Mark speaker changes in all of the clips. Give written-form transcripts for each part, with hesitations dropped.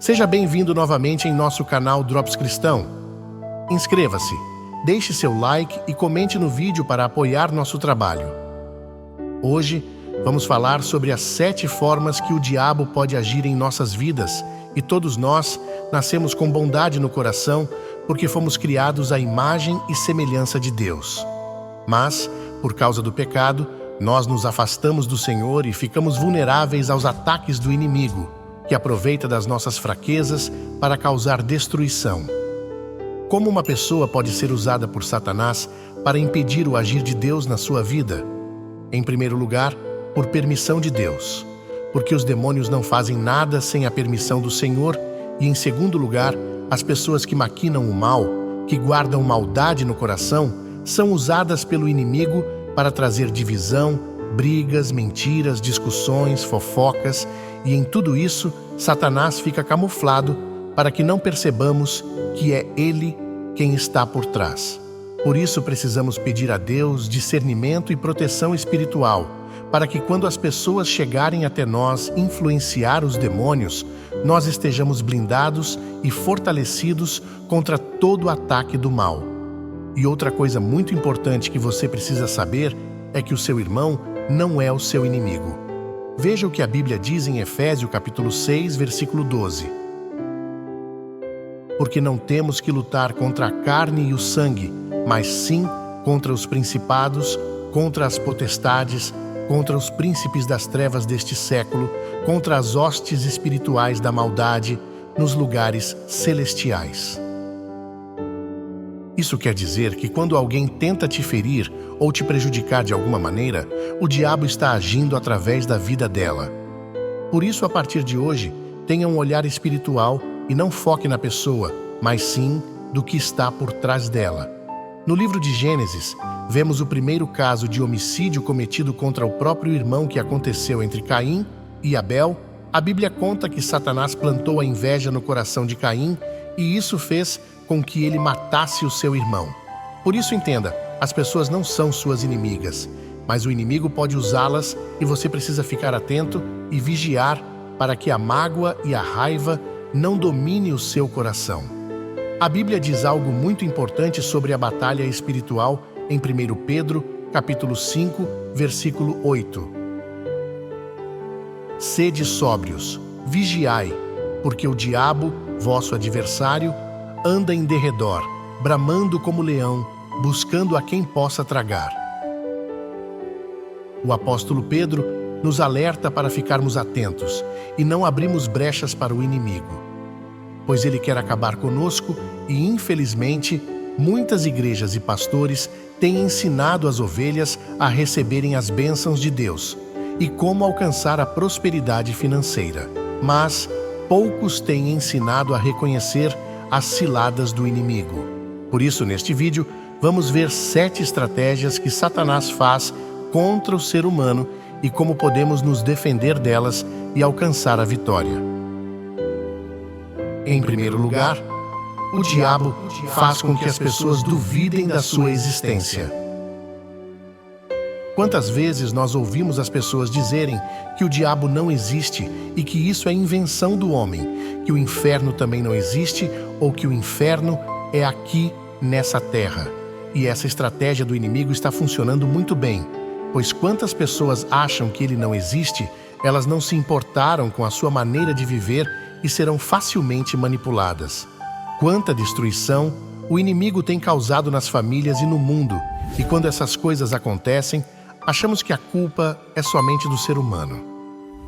Speaker 1: Seja bem-vindo novamente em nosso canal Drops Cristão. Inscreva-se, deixe seu like e comente no vídeo para apoiar nosso trabalho. Hoje, vamos falar sobre as 7 formas que o diabo pode agir em nossas vidas, e todos nós nascemos com bondade no coração porque fomos criados à imagem e semelhança de Deus. Mas, por causa do pecado, nós nos afastamos do Senhor e ficamos vulneráveis aos ataques do inimigo, que aproveita das nossas fraquezas para causar destruição. Como uma pessoa pode ser usada por Satanás para impedir o agir de Deus na sua vida? Em primeiro lugar, por permissão de Deus, porque os demônios não fazem nada sem a permissão do Senhor, e em segundo lugar, as pessoas que maquinam o mal, que guardam maldade no coração, são usadas pelo inimigo para trazer divisão, brigas, mentiras, discussões, fofocas, e em tudo isso, Satanás fica camuflado para que não percebamos que é ele quem está por trás. Por isso precisamos pedir a Deus discernimento e proteção espiritual, para que quando as pessoas chegarem até nós influenciar os demônios, nós estejamos blindados e fortalecidos contra todo ataque do mal. E outra coisa muito importante que você precisa saber é que o seu irmão não é o seu inimigo. Veja o que a Bíblia diz em Efésios capítulo 6, versículo 12. Porque não temos que lutar contra a carne e o sangue, mas sim contra os principados, contra as potestades, contra os príncipes das trevas deste século, contra as hostes espirituais da maldade nos lugares celestiais. Isso quer dizer que quando alguém tenta te ferir ou te prejudicar de alguma maneira, o diabo está agindo através da vida dela. Por isso, a partir de hoje, tenha um olhar espiritual e não foque na pessoa, mas sim do que está por trás dela. No livro de Gênesis, vemos o primeiro caso de homicídio cometido contra o próprio irmão que aconteceu entre Caim e Abel. A Bíblia conta que Satanás plantou a inveja no coração de Caim e isso fez com que ele matasse o seu irmão. Por isso entenda, as pessoas não são suas inimigas, mas o inimigo pode usá-las e você precisa ficar atento e vigiar para que a mágoa e a raiva não domine o seu coração. A Bíblia diz algo muito importante sobre a batalha espiritual em 1 Pedro, capítulo 5, versículo 8. Sede sóbrios, vigiai, porque o diabo, vosso adversário, anda em derredor, bramando como leão, buscando a quem possa tragar. O apóstolo Pedro nos alerta para ficarmos atentos e não abrirmos brechas para o inimigo, pois ele quer acabar conosco e, infelizmente, muitas igrejas e pastores têm ensinado as ovelhas a receberem as bênçãos de Deus e como alcançar a prosperidade financeira, mas poucos têm ensinado a reconhecer as ciladas do inimigo. Por isso, neste vídeo, vamos ver 7 estratégias que Satanás faz contra o ser humano e como podemos nos defender delas e alcançar a vitória. Em primeiro lugar, o diabo faz com que as pessoas duvidem da sua existência. Quantas vezes nós ouvimos as pessoas dizerem que o diabo não existe e que isso é invenção do homem, que o inferno também não existe ou que o inferno é aqui nessa terra. E essa estratégia do inimigo está funcionando muito bem, pois quantas pessoas acham que ele não existe, elas não se importaram com a sua maneira de viver e serão facilmente manipuladas. Quanta destruição o inimigo tem causado nas famílias e no mundo, e quando essas coisas acontecem, achamos que a culpa é somente do ser humano.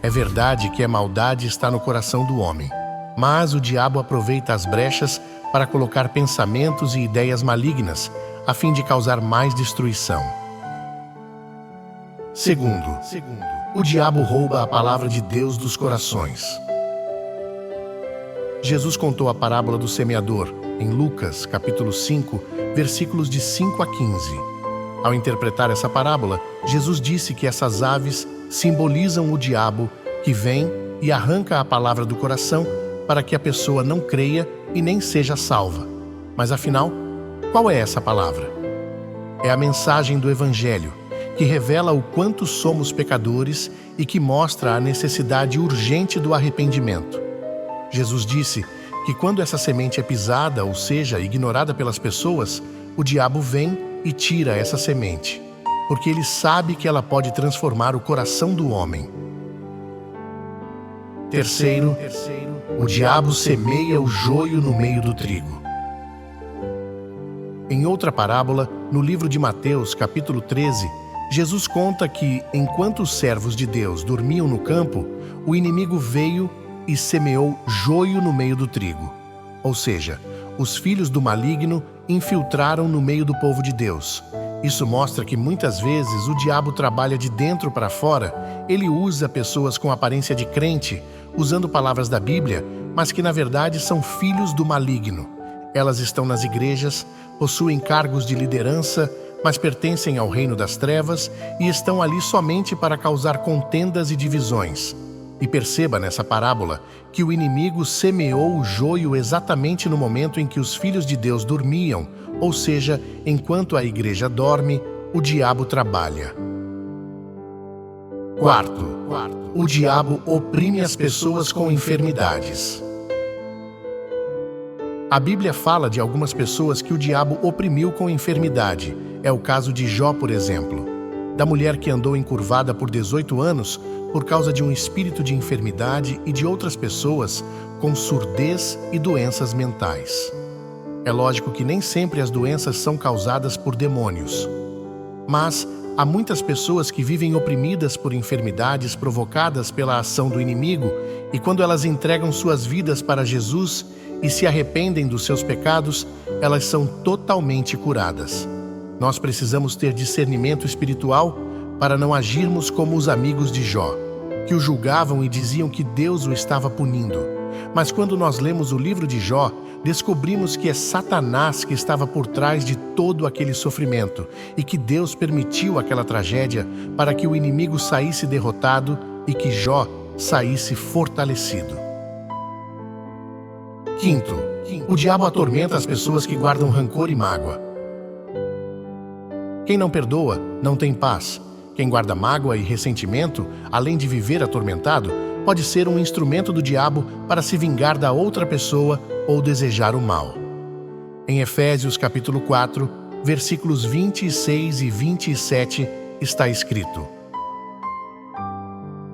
Speaker 1: É verdade que a maldade está no coração do homem, mas o diabo aproveita as brechas para colocar pensamentos e ideias malignas, a fim de causar mais destruição. Segundo, o diabo rouba a palavra de Deus dos corações. Jesus contou a parábola do semeador em Lucas, capítulo 5, versículos de 5 a 15. Ao interpretar essa parábola, Jesus disse que essas aves simbolizam o diabo que vem e arranca a palavra do coração para que a pessoa não creia e nem seja salva. Mas afinal, qual é essa palavra? É a mensagem do Evangelho, que revela o quanto somos pecadores e que mostra a necessidade urgente do arrependimento. Jesus disse que quando essa semente é pisada, ou seja, ignorada pelas pessoas, o diabo vem e tira essa semente, porque ele sabe que ela pode transformar o coração do homem. Terceiro, o diabo semeia o joio no meio do trigo. Em outra parábola, no livro de Mateus, capítulo 13, Jesus conta que, enquanto os servos de Deus dormiam no campo, o inimigo veio e semeou joio no meio do trigo. Ou seja, os filhos do maligno infiltraram no meio do povo de Deus. Isso mostra que muitas vezes o diabo trabalha de dentro para fora. Ele usa pessoas com aparência de crente, usando palavras da Bíblia, mas que na verdade são filhos do maligno. Elas estão nas igrejas, possuem cargos de liderança, mas pertencem ao reino das trevas e estão ali somente para causar contendas e divisões. E perceba nessa parábola que o inimigo semeou o joio exatamente no momento em que os filhos de Deus dormiam, ou seja, enquanto a igreja dorme, o diabo trabalha. Quarto, o diabo oprime as pessoas com enfermidades. A Bíblia fala de algumas pessoas que o diabo oprimiu com enfermidade. É o caso de Jó, por exemplo, da mulher que andou encurvada por 18 anos por causa de um espírito de enfermidade e de outras pessoas com surdez e doenças mentais. É lógico que nem sempre as doenças são causadas por demônios, mas há muitas pessoas que vivem oprimidas por enfermidades provocadas pela ação do inimigo e quando elas entregam suas vidas para Jesus e se arrependem dos seus pecados, elas são totalmente curadas. Nós precisamos ter discernimento espiritual para não agirmos como os amigos de Jó, que o julgavam e diziam que Deus o estava punindo. Mas quando nós lemos o livro de Jó, descobrimos que é Satanás que estava por trás de todo aquele sofrimento e que Deus permitiu aquela tragédia para que o inimigo saísse derrotado e que Jó saísse fortalecido. Quinto, o diabo atormenta as pessoas que guardam rancor e mágoa. Quem não perdoa, não tem paz. Quem guarda mágoa e ressentimento, além de viver atormentado, pode ser um instrumento do diabo para se vingar da outra pessoa ou desejar o mal. Em Efésios capítulo 4, versículos 26 e 27, está escrito: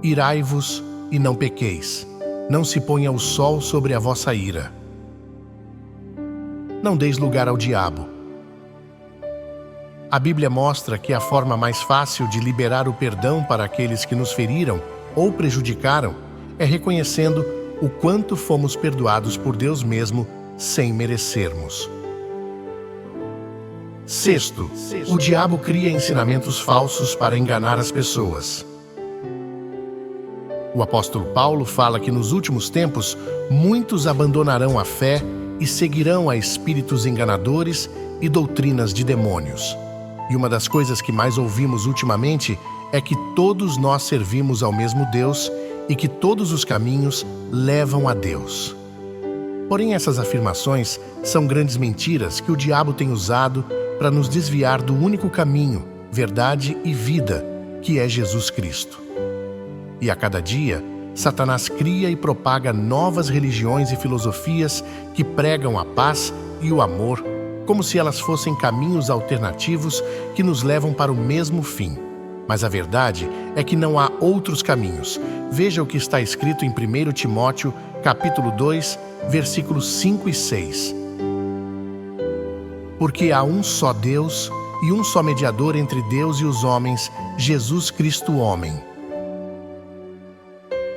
Speaker 1: Irai-vos e não pequeis, não se ponha o sol sobre a vossa ira. Não deis lugar ao diabo. A Bíblia mostra que a forma mais fácil de liberar o perdão para aqueles que nos feriram ou prejudicaram é reconhecendo o quanto fomos perdoados por Deus mesmo sem merecermos. Sexto, o diabo cria ensinamentos falsos para enganar as pessoas. O apóstolo Paulo fala que nos últimos tempos muitos abandonarão a fé e seguirão a espíritos enganadores e doutrinas de demônios. E uma das coisas que mais ouvimos ultimamente é que todos nós servimos ao mesmo Deus e que todos os caminhos levam a Deus. Porém, essas afirmações são grandes mentiras que o diabo tem usado para nos desviar do único caminho, verdade e vida, que é Jesus Cristo. E a cada dia, Satanás cria e propaga novas religiões e filosofias que pregam a paz e o amor, como se elas fossem caminhos alternativos que nos levam para o mesmo fim. Mas a verdade é que não há outros caminhos. Veja o que está escrito em 1 Timóteo, capítulo 2, versículos 5 e 6. Porque há um só Deus e um só mediador entre Deus e os homens, Jesus Cristo homem,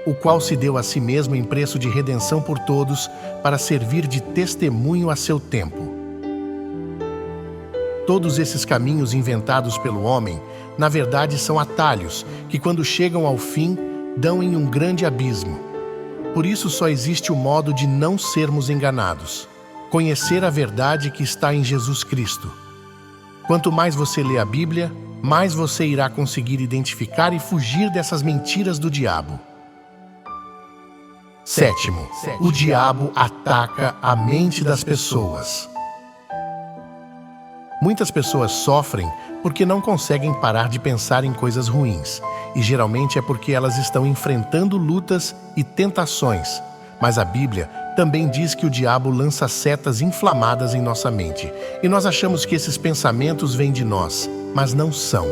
Speaker 1: o qual se deu a si mesmo em preço de redenção por todos, para servir de testemunho a seu tempo. Todos esses caminhos inventados pelo homem, na verdade são atalhos, que quando chegam ao fim, dão em um grande abismo. Por isso só existe o modo de não sermos enganados: conhecer a verdade que está em Jesus Cristo. Quanto mais você lê a Bíblia, mais você irá conseguir identificar e fugir dessas mentiras do diabo. Sétimo, o diabo ataca a mente das pessoas. Muitas pessoas sofrem porque não conseguem parar de pensar em coisas ruins, e geralmente é porque elas estão enfrentando lutas e tentações, Mas a Bíblia também diz que o diabo lança setas inflamadas em nossa mente, e nós achamos que esses pensamentos vêm de nós, mas não são.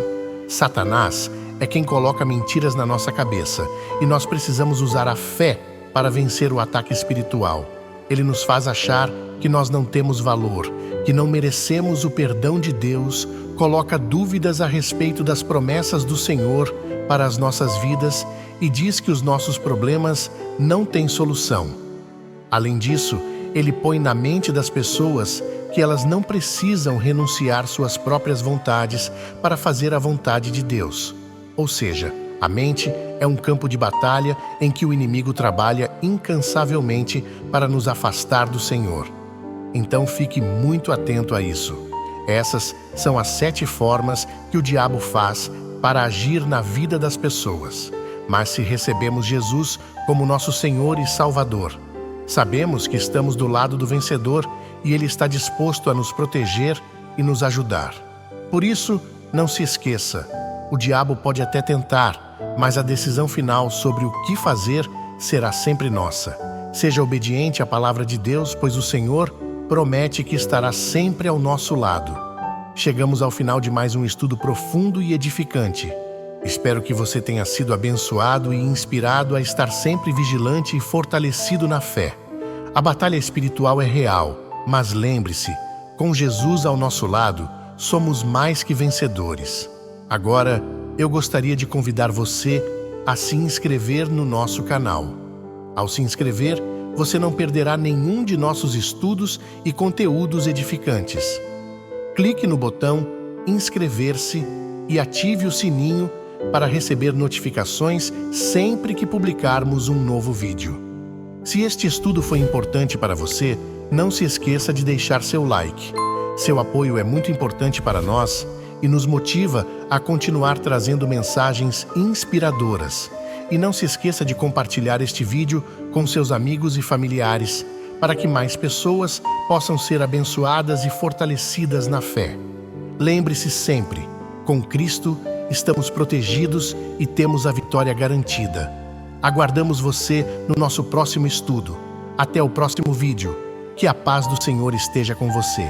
Speaker 1: Satanás é quem coloca mentiras na nossa cabeça, e nós precisamos usar a fé para vencer o ataque espiritual. Ele nos faz achar que nós não temos valor, que não merecemos o perdão de Deus, coloca dúvidas a respeito das promessas do Senhor para as nossas vidas e diz que os nossos problemas não têm solução. Além disso, ele põe na mente das pessoas que elas não precisam renunciar suas próprias vontades para fazer a vontade de Deus. Ou seja, a mente é um campo de batalha em que o inimigo trabalha incansavelmente para nos afastar do Senhor. Então fique muito atento a isso. Essas são as 7 formas que o diabo faz para agir na vida das pessoas. Mas se recebemos Jesus como nosso Senhor e Salvador, sabemos que estamos do lado do vencedor e Ele está disposto a nos proteger e nos ajudar. Por isso, não se esqueça, o diabo pode até tentar, mas a decisão final sobre o que fazer será sempre nossa. Seja obediente à palavra de Deus, pois o Senhor promete que estará sempre ao nosso lado. Chegamos ao final de mais um estudo profundo e edificante. Espero que você tenha sido abençoado e inspirado a estar sempre vigilante e fortalecido na fé. A batalha espiritual é real, mas lembre-se, com Jesus ao nosso lado, somos mais que vencedores. Agora, eu gostaria de convidar você a se inscrever no nosso canal. Ao se inscrever, você não perderá nenhum de nossos estudos e conteúdos edificantes. Clique no botão inscrever-se e ative o sininho para receber notificações sempre que publicarmos um novo vídeo. Se este estudo foi importante para você, não se esqueça de deixar seu like. Seu apoio é muito importante para nós e nos motiva a continuar trazendo mensagens inspiradoras. E não se esqueça de compartilhar este vídeo com seus amigos e familiares, para que mais pessoas possam ser abençoadas e fortalecidas na fé. Lembre-se sempre, com Cristo estamos protegidos e temos a vitória garantida. Aguardamos você no nosso próximo estudo. Até o próximo vídeo. Que a paz do Senhor esteja com você.